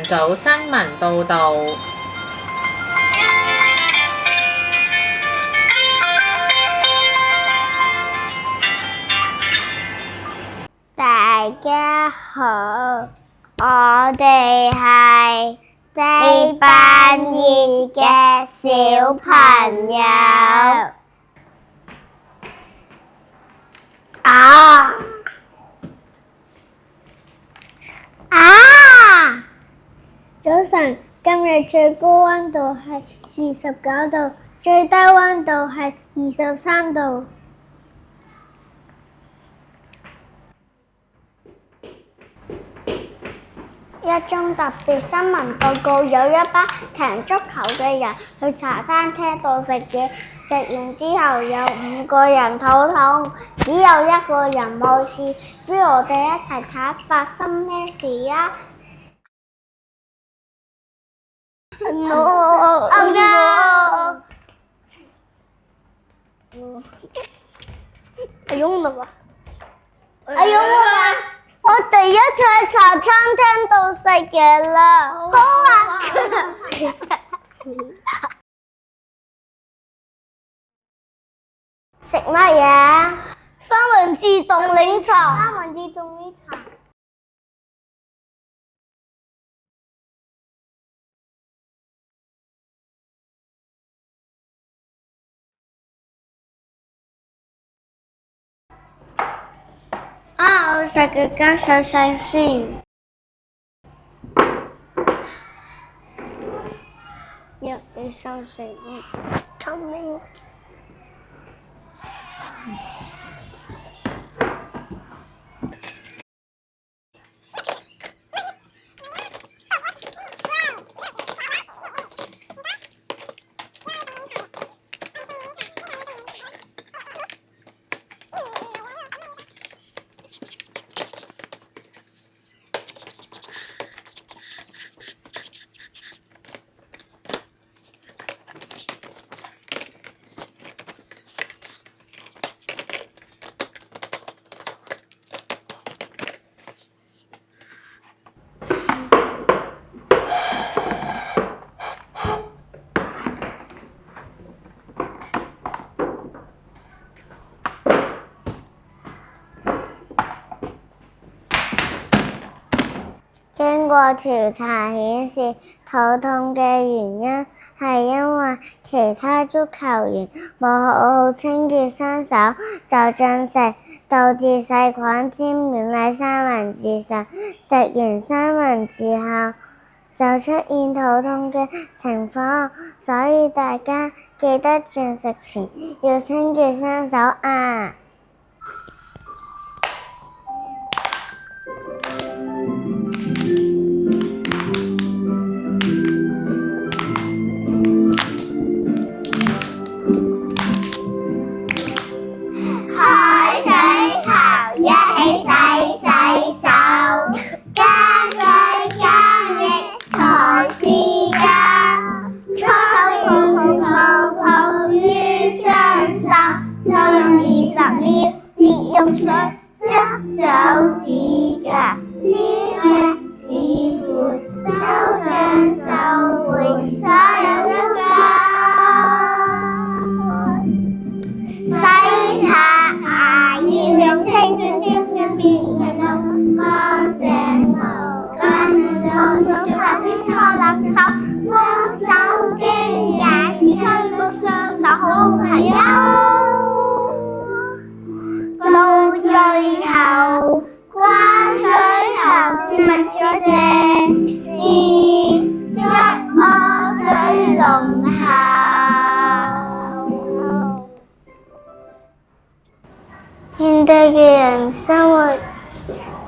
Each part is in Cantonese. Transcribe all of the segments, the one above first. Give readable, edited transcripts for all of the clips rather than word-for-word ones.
早新聞報導。大家好，我哋係四班二嘅小朋友。早晨，今日最高溫度係29度，最低溫度係23度。一宗特別新聞報告，有一班踢足球嘅人去茶餐廳度食嘢，食完之後有5個人肚痛，只有1個人冇事。不如我哋一齊睇發生咩事啊！No！ 哎呦我吧！我哋一齊喺茶餐廳度食嘢啦！好啊！食乜嘢？三文治凍檸茶。三文治凍檸茶。我食嘅間細細先。1、2、3、4、5，救命！經過調查顯示，肚痛嘅原因係因為其他足球員冇好好清潔雙手就進食，導致細菌沾滿喺三文治上。食完三文治後就出現肚痛嘅情況，所以大家記得進食前要清潔雙手啊！用水將手指甲撕一撕會，手掌手背所有都乾。洗刷牙要用清水邊嘅弄乾淨毛巾，用刷子搓爛手，乾手經也是推過雙手好朋友。到最後，關水喉密咗隻字，將惡水龍喉。現代嘅人生活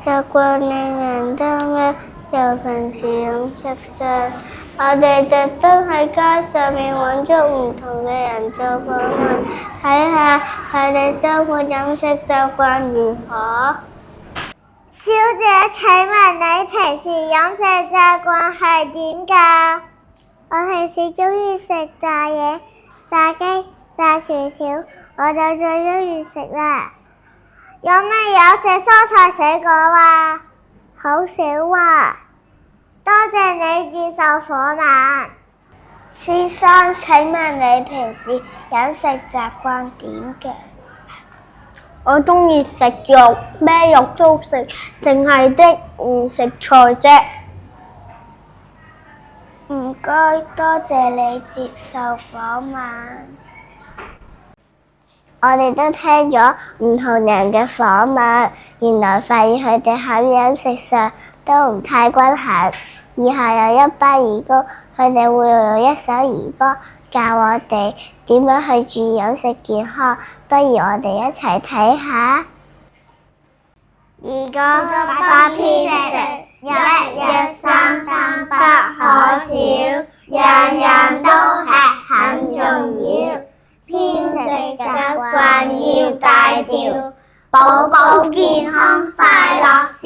習慣令人擔憂，由平時飲食上，我哋特登喺街上面揾咗唔同嘅人做訪問，睇下佢哋生活飲食習慣如何。小姐，請問你平時飲食習慣係點㗎？我平時鍾意食炸嘢、炸雞、炸薯條，我就最鍾意食啦。有咩有食蔬菜水果啊？好少啊。多謝你接受訪問。先生，請問你平時飲食習慣點嘅？我鍾意食肉，咩肉都食，淨係的唔食菜啫。唔該，多謝你接受訪問。我哋都聽咗唔同人嘅訪問，原來發現佢哋喺飲食上都唔太均衡。以下有一班兒歌，佢哋會用一首兒歌教我哋點樣去注意飲食健康，不如我哋一齊睇下。兒歌不偏食，一日三餐不可少，樣樣都吃很重要。偏食習慣要戒掉，寶寶健康快樂笑。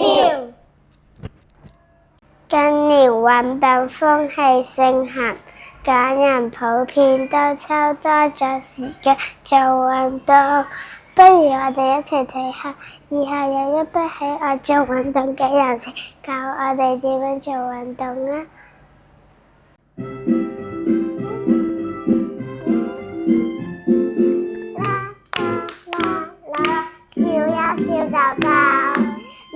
近年運動風氣盛行，港人普遍都抽多咗時間做運動，不如我哋一齊睇下，以下有一班喜愛做運動嘅人士教我哋點樣做運動啊！笑一笑就夠，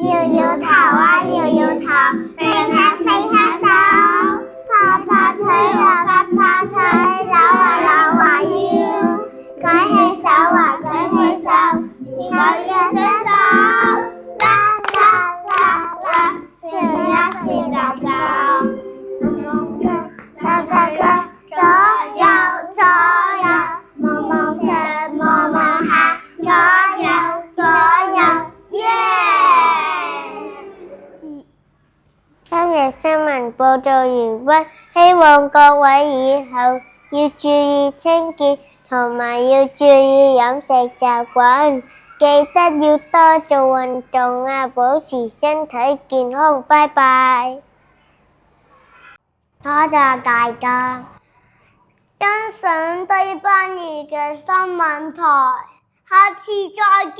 搖搖頭啊搖搖頭，飛下飛下手，拍拍腿啊拍拍腿，扭啊扭啊腰，舉起手啊舉起手，自覺要雙手，啦啦啦啦，笑一笑就夠。大隻腳左右左右，望望上望望下，左右左右，耶！今日新聞報道完畢，希望各位以後要注意清潔，同埋要注意飲食習慣，記得要多做運動啊，保持身體健康。拜拜。多謝大家欣賞低班兒嘅新聞台，下次再見。